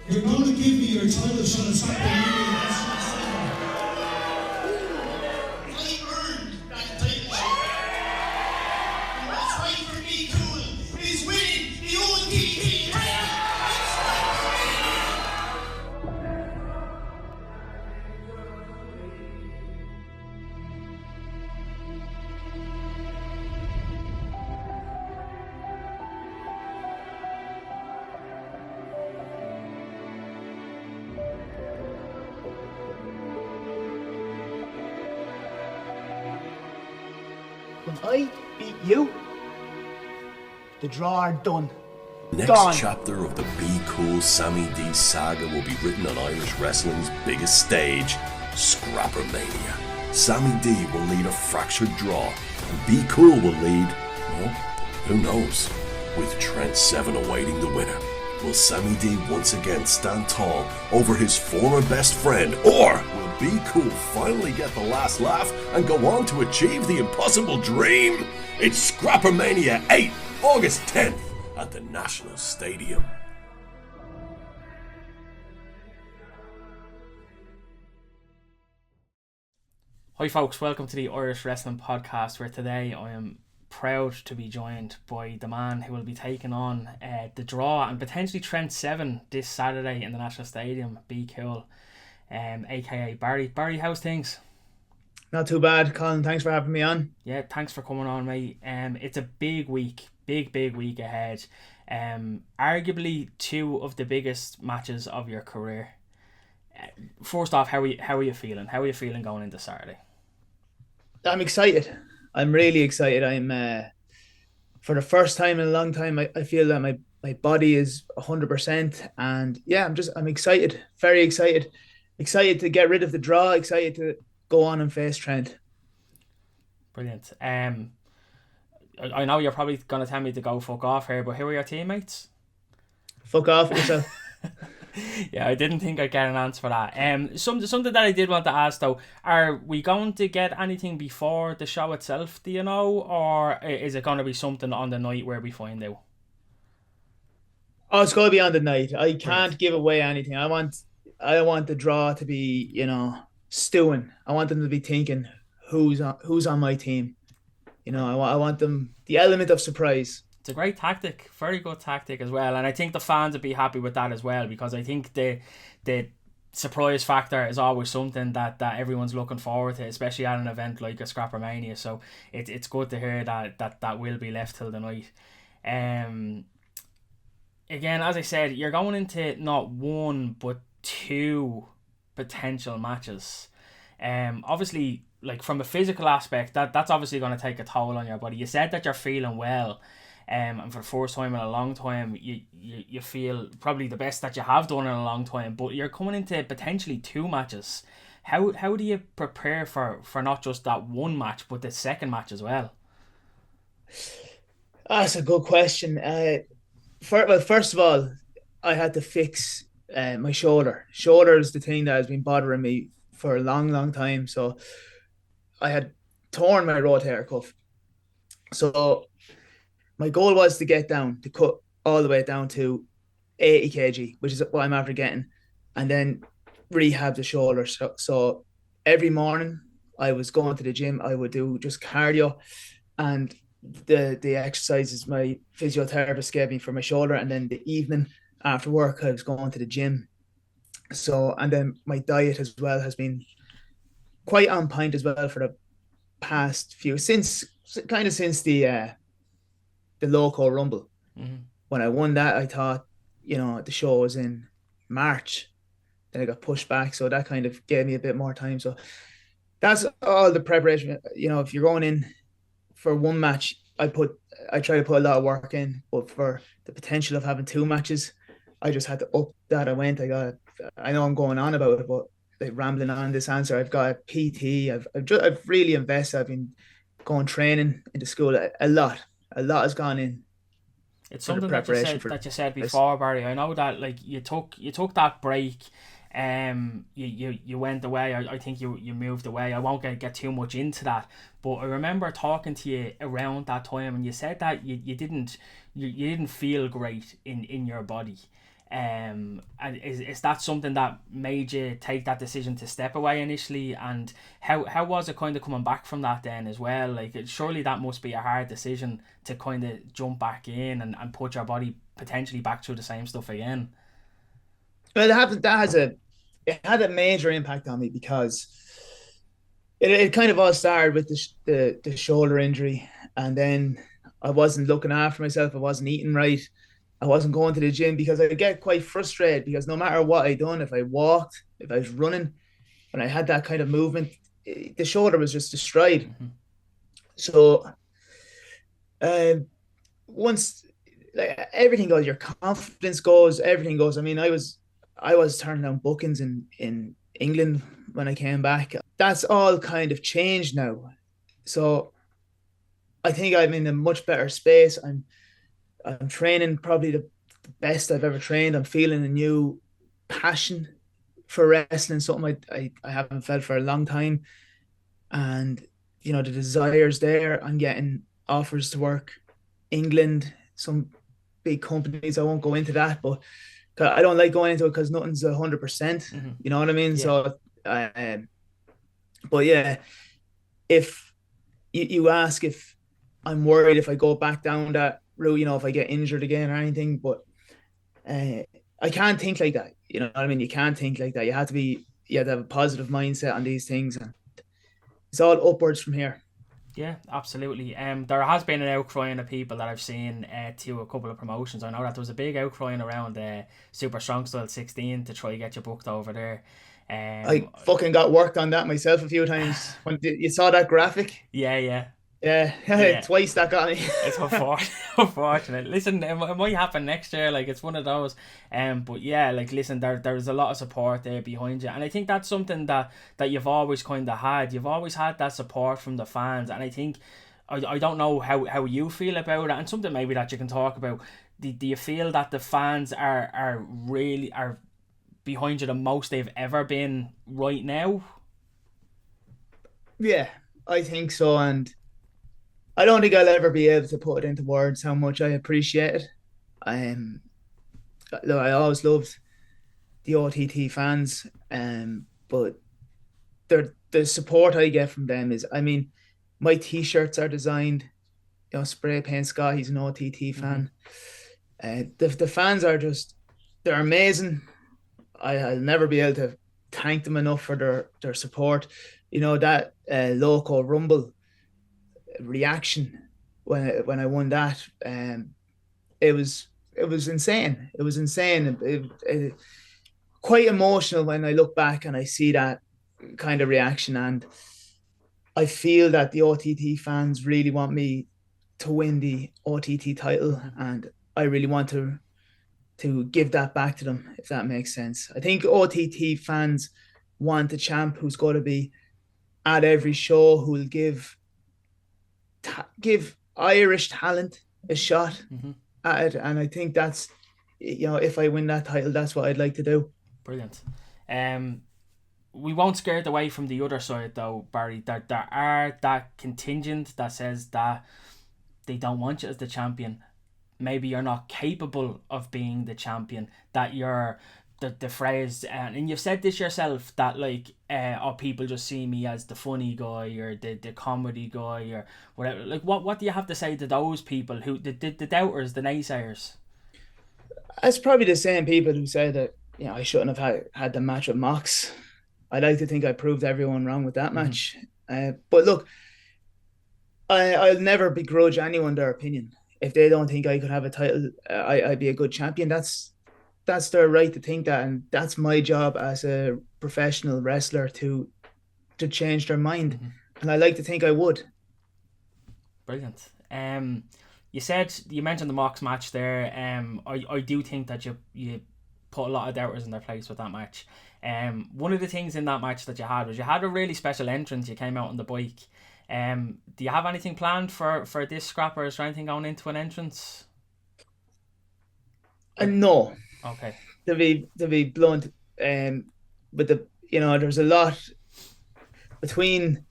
You're going to give me your title shot at Scrappermania. I earned that title shot. And what's right for me, Colin, is winning the OTT Champion. When I beat you, the draw are done. Next Gone. chapter of the Be Cool Sammy D saga will be written on Irish wrestling's biggest stage, Scrappermania. Sammy D will lead a fractured draw, and Be Cool will lead, well, who knows? With Trent Seven awaiting the winner, will Sammy D once again stand tall over his former best friend, or will Be Cool finally get the last laugh and go on to achieve the impossible dream? It's Scrappermania 8, August 10th at the National Stadium. Hi folks, welcome to the Irish Wrestling Podcast, where today I am proud to be joined by the man who will be taking on the draw and potentially Trent Seven this Saturday in the National Stadium, Be Cool, aka Barry. Barry, how's things? Not too bad, Colin. Thanks for having me on. Yeah, thanks for coming on, mate. It's a big week, big week ahead. Arguably two of the biggest matches of your career. First off, how are you feeling? How are you feeling going into Saturday? I'm excited. I'm really excited. I'm for the first time in a long time, I feel that my body is 100%, and yeah, I'm excited, very excited to get rid of the draw, excited to go on and face Trent. Brilliant. I know you're probably gonna tell me to go fuck off here, but who are your teammates? Fuck off yourself. Yeah, I didn't think I'd get an answer for that. Something that I did want to ask though, are we going to get anything before the show itself, do you know, or is it going to be something on the night where we find out? Oh, it's going to be on the night. I can't give away anything. I want the draw to be, stewing. I want them to be thinking who's on my team. I want them, the element of surprise. It's a great tactic, very good tactic as well, and I think the fans would be happy with that as well, because I think the surprise factor is always something that everyone's looking forward to, especially at an event like a Scrappermania. So it's good to hear that will be left till the night. Again, as I said, you're going into not one but two potential matches. Obviously, like from a physical aspect, that's obviously going to take a toll on your body. You said that you're feeling well. And for the first time in a long time, you feel probably the best that you have done in a long time, but you're coming into potentially two matches. How do you prepare for not just that one match, but the second match as well? That's a good question. First of all, I had to fix my shoulder. Shoulder is the thing that has been bothering me for a long time. So I had torn my rotator cuff. So my goal was to cut all the way down to 80 kg, which is what I'm after getting, and then rehab the shoulder. So every morning I was going to the gym. I would do just cardio and the exercises my physiotherapist gave me for my shoulder, and then the evening after work I was going to the gym. So, and then my diet as well has been quite on point as well for the past few, since the local rumble. Mm-hmm. When I won that, I thought, the show was in March. Then I got pushed back, so that kind of gave me a bit more time. So that's all the preparation. If you're going in for one match, I try to put a lot of work in, but for the potential of having two matches, I just had to up that. I know I'm going on about it, but like rambling on this answer, I've got a PT. I've really invested. I've been going training into school a lot. A lot has gone in. It's something that you said before, Barry. I know that like you took that break. You went away. I think you moved away. I won't get too much into that, but I remember talking to you around that time, and you said that you didn't feel great in your body. And is that something that made you take that decision to step away initially? And how was it kind of coming back from that then as well? Like, surely that must be a hard decision to kind of jump back in and put your body potentially back through the same stuff again. Well, it had a major impact on me because it kind of all started with the shoulder injury, and then I wasn't looking after myself. I wasn't eating right. I wasn't going to the gym because I get quite frustrated because no matter what I done, if I walked, if I was running, when I had that kind of movement, the shoulder was just destroyed. Mm-hmm. So once like everything goes, your confidence goes, everything goes. I mean, I was turning down bookings in England when I came back. That's all kind of changed now. So I think I'm in a much better space. I'm training probably the best I've ever trained. I'm feeling a new passion for wrestling, something I haven't felt for a long time. And, the desire's there. I'm getting offers to work England, some big companies. I won't go into that, but I don't like going into it because nothing's 100%. Mm-hmm. You know what I mean? Yeah. So, but yeah, if you ask if I'm worried if I go back down that route, if I get injured again or anything, but I can't think like that. You know what I mean? You can't think like that. You have to have a positive mindset on these things, and it's all upwards from here. Yeah, absolutely. There has been an outcrying of people that I've seen to a couple of promotions. I know that there was a big outcrying around Super Strong Style 16 to try to get you booked over there. I fucking got worked on that myself a few times. When you saw that graphic? Yeah. Yeah, twice that got me. It's unfortunate. Listen, it might happen next year. Like, it's one of those. But yeah, like, listen, there's a lot of support there behind you, and I think that's something that you've always kind of had. You've always had that support from the fans, and I think I don't know how you feel about it, and something maybe that you can talk about. Do you feel that the fans are really behind you the most they've ever been right now? Yeah, I think so, and I don't think I'll ever be able to put it into words how much I appreciate it. Look, I always loved the OTT fans, but the support I get from them is, I mean, my T-shirts are designed, Spray Paint Scott, he's an OTT fan. The fans are they're amazing. I'll never be able to thank them enough for their support. That local Rumble reaction when I won that, it was insane. It was insane. It quite emotional when I look back and I see that kind of reaction, and I feel that the OTT fans really want me to win the OTT title, and I really want to give that back to them, if that makes sense. I think OTT fans want a champ who's going to be at every show, who will give Irish talent a shot at it, and I think that's, if I win that title, that's what I'd like to do. Brilliant. We won't scare it away from the other side though, Barry. There are that contingent that says that they don't want you as the champion. Maybe you're not capable of being the champion, that you're the phrase, and you've said this yourself, that like people just see me as the funny guy or the comedy guy or whatever. Like, what do you have to say to those people, who the doubters, the naysayers? It's probably the same people who say that I shouldn't have had the match with Mox. I like to think I proved everyone wrong with that match. But look, I'll never begrudge anyone their opinion. If they don't think I could have a title, I'd be a good champion. That's their right to think that, and that's my job as a professional wrestler to change their mind. And I like to think I would. Brilliant. You mentioned the Mox match there. I do think that you put a lot of doubters in their place with that match. One of the things in that match that you had a really special entrance. You came out on the bike. Do you have anything planned for this Scrapper? Is there anything going into an entrance? No. Okay. To be blunt, but there's a lot between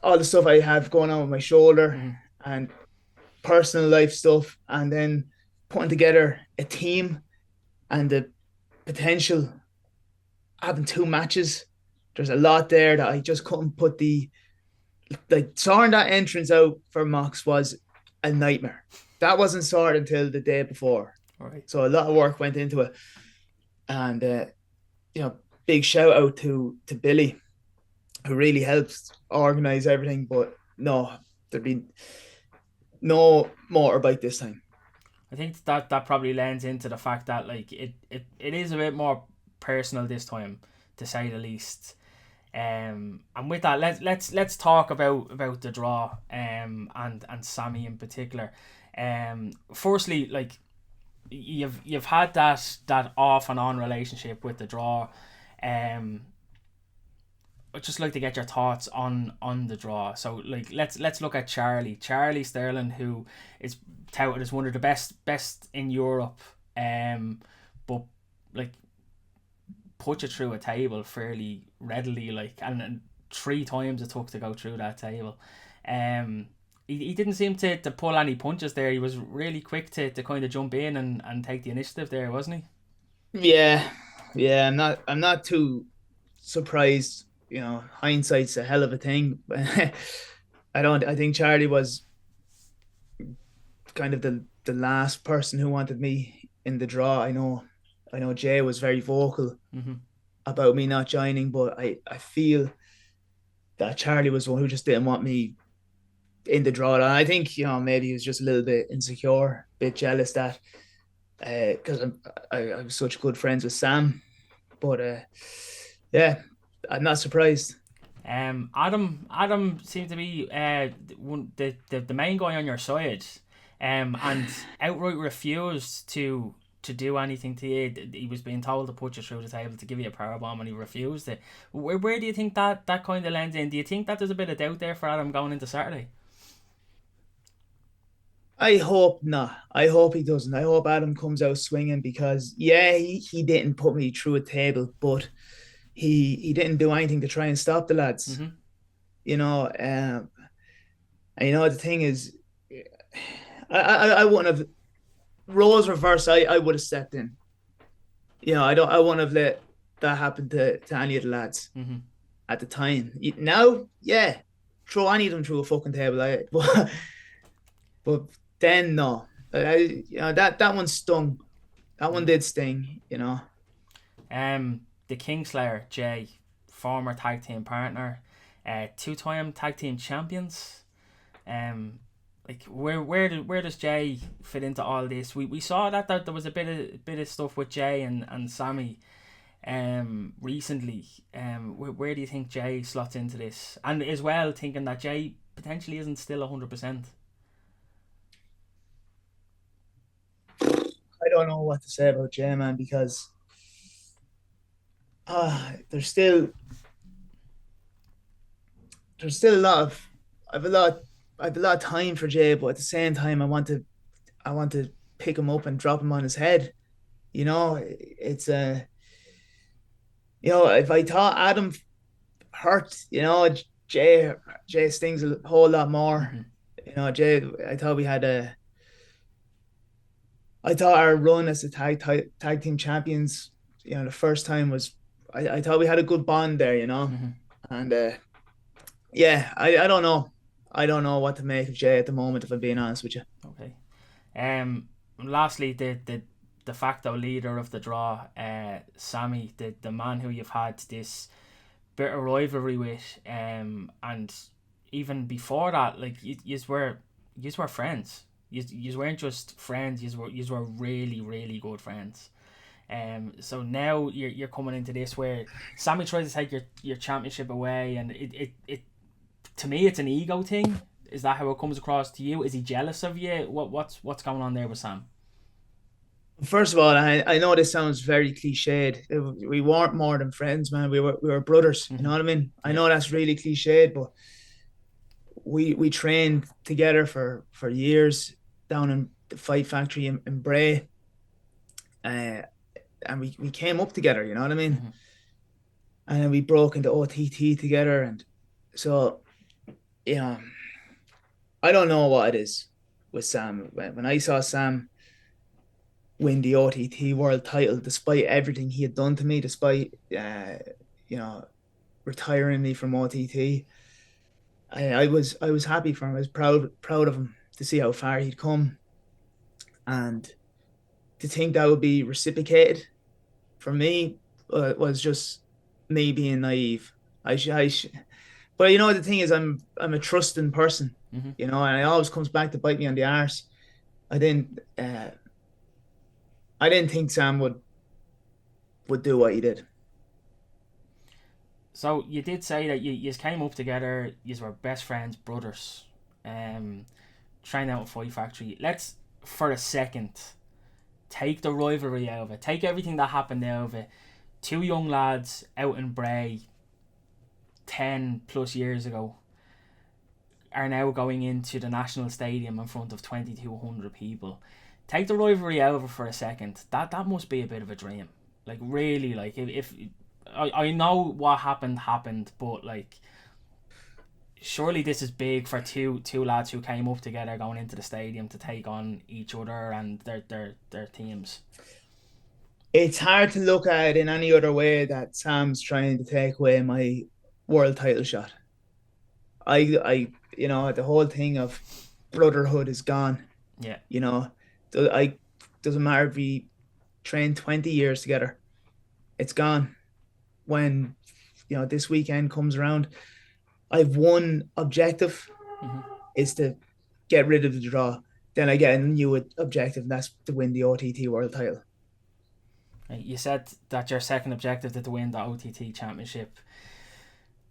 all the stuff I have going on with my shoulder and personal life stuff, and then putting together a team and the potential having two matches. There's a lot there that I just couldn't put the like sorting that entrance out for Mox was a nightmare. That wasn't sorted until the day before. All right. So a lot of work went into it. And big shout out to Billy, who really helped organize everything. But no, there'd be no motorbike this time. I think that probably lends into the fact that like it is a bit more personal this time, to say the least. And with that, let's talk about the draw and Sammy in particular. Firstly, like you've had that off and on relationship with the draw. I'd just like to get your thoughts on the draw. So like let's look at Charlie Sterling, who is touted as one of the best in Europe, but like put you through a table fairly readily, like, and 3 times it took to go through that table. He didn't seem to pull any punches there. He was really quick to kind of jump in and take the initiative there, wasn't he? Yeah. I'm not too surprised. Hindsight's a hell of a thing. I think Charlie was kind of the last person who wanted me in the draw. I know Jay was very vocal about me not joining, but I feel that Charlie was the one who just didn't want me in the draw. And I think, maybe he was just a little bit insecure, a bit jealous that because I was such good friends with Sam. But yeah, I'm not surprised. Adam seemed to be the main guy on your side, and outright refused to do anything to you. He was being told to put you through the table, to give you a powerbomb, and he refused it. Where do you think that kind of lends in? Do you think that there's a bit of doubt there for Adam going into Saturday? I hope not. I hope he doesn't. I hope Adam comes out swinging, because he didn't put me through a table, but he didn't do anything to try and stop the lads. And the thing is, I wouldn't have roles reversed. I would have stepped in. I wouldn't have let that happen to any of the lads at the time. Now, yeah, throw any of them through a fucking table. But then no, that one stung. That one did sting. The Kingslayer Jay, former tag team partner, 2-time tag team champions. Like where does Jay fit into all this? We saw that there was a bit of stuff with Jay and Sammy recently. Where do you think Jay slots into this? And as well, thinking that Jay potentially isn't still 100%. I don't know what to say about Jay, man, because there's still a lot of I have a lot of time for Jay, but at the same time I want to pick him up and drop him on his head. It's if I thought Adam hurt, Jay stings a whole lot more. Jay, I thought our run as the tag team champions, the first time was, I thought we had a good bond there, and yeah, I don't know. I don't know what to make of Jay at the moment, if I'm being honest with you. Okay. Lastly, the de facto leader of the draw, Sammy, the man who you've had this bitter rivalry with, and even before that, like you were friends. You weren't just friends. You were really, really good friends. So now you're coming into this where Sammy tries to take your championship away, and it to me it's an ego thing. Is that how it comes across to you? Is he jealous of you? What's going on there with Sam? First of all, I know this sounds very cliched. We weren't more than friends, man. We were brothers. You know what I mean? I know that's really cliched, but we trained together for years down in the Fight Factory in Bray, and we came up together. You know what I mean? And then we broke into OTT together, and so I don't know what it is with Sam. When I saw Sam win the OTT world title despite everything he had done to me, despite you know, retiring me from OTT. I was happy for him. I was proud of him to see how far he'd come, and to think that would be reciprocated for me was just me being naive. But you know the thing is, I'm a trusting person, you know, and it always comes back to bite me on the arse. I didn't I didn't think Sam would do what he did. So you did say that you came up together, you were best friends, brothers, trying out at Fight Factory. Let's, for a second, take the rivalry out of it. Take everything that happened out of it. Two young lads out in Bray 10 plus years ago are now going into the National Stadium in front of 2,200 people. Take the rivalry out of it for a second. That must be a bit of a dream. Like, really, like, if I know what happened, but like, surely this is big for two lads who came up together going into the stadium to take on each other and their teams. It's hard to look at it in any other way that Sam's trying to take away my world title shot. I you know, the whole thing of brotherhood is gone. Yeah. You know, doesn't matter if we train 20 years together. It's gone. When, you know, this weekend comes around, I've one objective is to get rid of the draw. Then I get a new objective, and that's to win the OTT world title. You said that your second objective is to win the OTT Championship.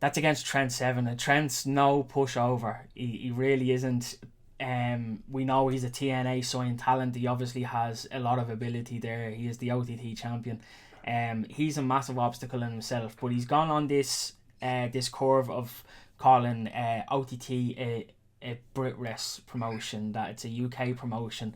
That's against Trent Seven, and Trent's no pushover. He really isn't. We know he's a TNA signed talent. He obviously has a lot of ability there. He is the OTT champion. He's a massive obstacle in himself, but he's gone on this curve of calling OTT a BritWres promotion, that it's a UK promotion.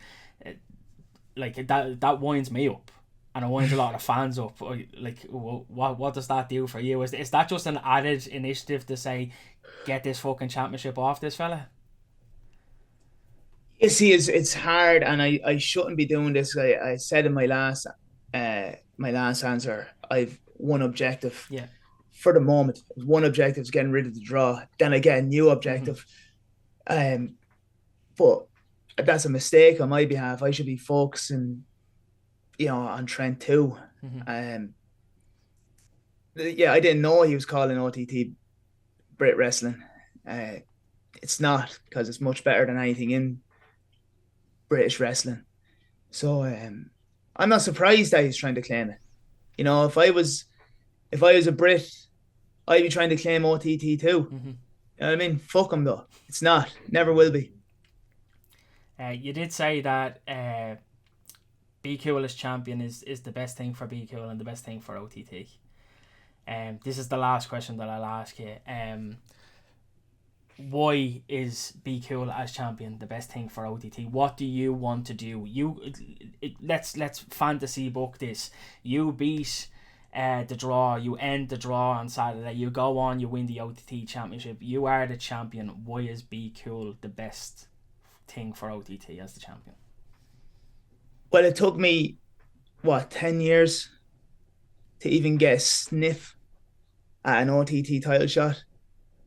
Like that winds me up, and it winds a lot of fans up. Like, what does that do for you? Is that just an added initiative to say, get this fucking championship off this fella? You see, it's hard, and I shouldn't be doing this. I said in my last answer, I've one objective. Yeah. For the moment, one objective is getting rid of the draw. Then I get a new objective. But that's a mistake on my behalf. I should be focusing, you know, on Trent too. Yeah, I didn't know he was calling OTT Brit Wrestling. It's not, because it's much better than anything in British wrestling. So I'm not surprised that he's trying to claim it. You know, if I was a Brit, I'd be trying to claim OTT too. You know what I mean? Fuck him though. It's not. Never will be. You did say that Be Cool as champion is the best thing for Be Cool and the best thing for OTT. This is the last question that I'll ask you. Why is Be Cool as champion the best thing for OTT? What do you want to do? Let's fantasy book this. You beat the draw. You end the draw on Saturday. You go on. You win the OTT Championship. You are the champion. Why is Be Cool the best thing for OTT as the champion? Well, it took me 10 years to even get a sniff at an OTT title shot.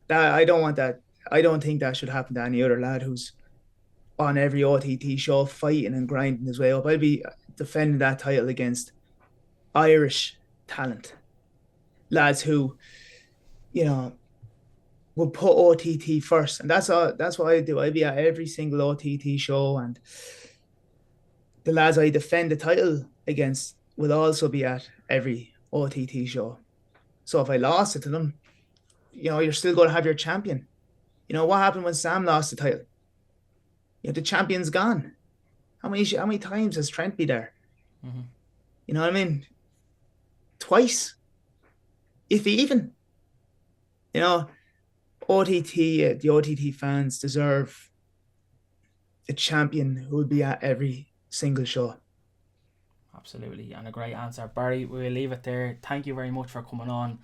I don't want that. I don't think that should happen to any other lad who's on every OTT show fighting and grinding his way up. I'd be defending that title against Irish talent, lads who, you know, will put OTT first, and that's what I do. I'd be at every single OTT show, and the lads I defend the title against will also be at every OTT show. So if I lost it to them, you know, you're still going to have your champion. You know, what happened when Sam lost the title? You know, the champion's gone. How many times has Trent been there? You know what I mean? Twice, if even. You know, the OTT fans deserve a champion who will be at every single show. Absolutely, and a great answer, Barry. We'll leave it there. Thank you very much for coming on.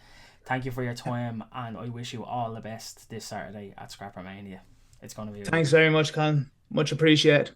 Thank you for your time, and I wish you all the best this Saturday at Scrappermania. It's going to be. Thanks very much, Colin. Much appreciated.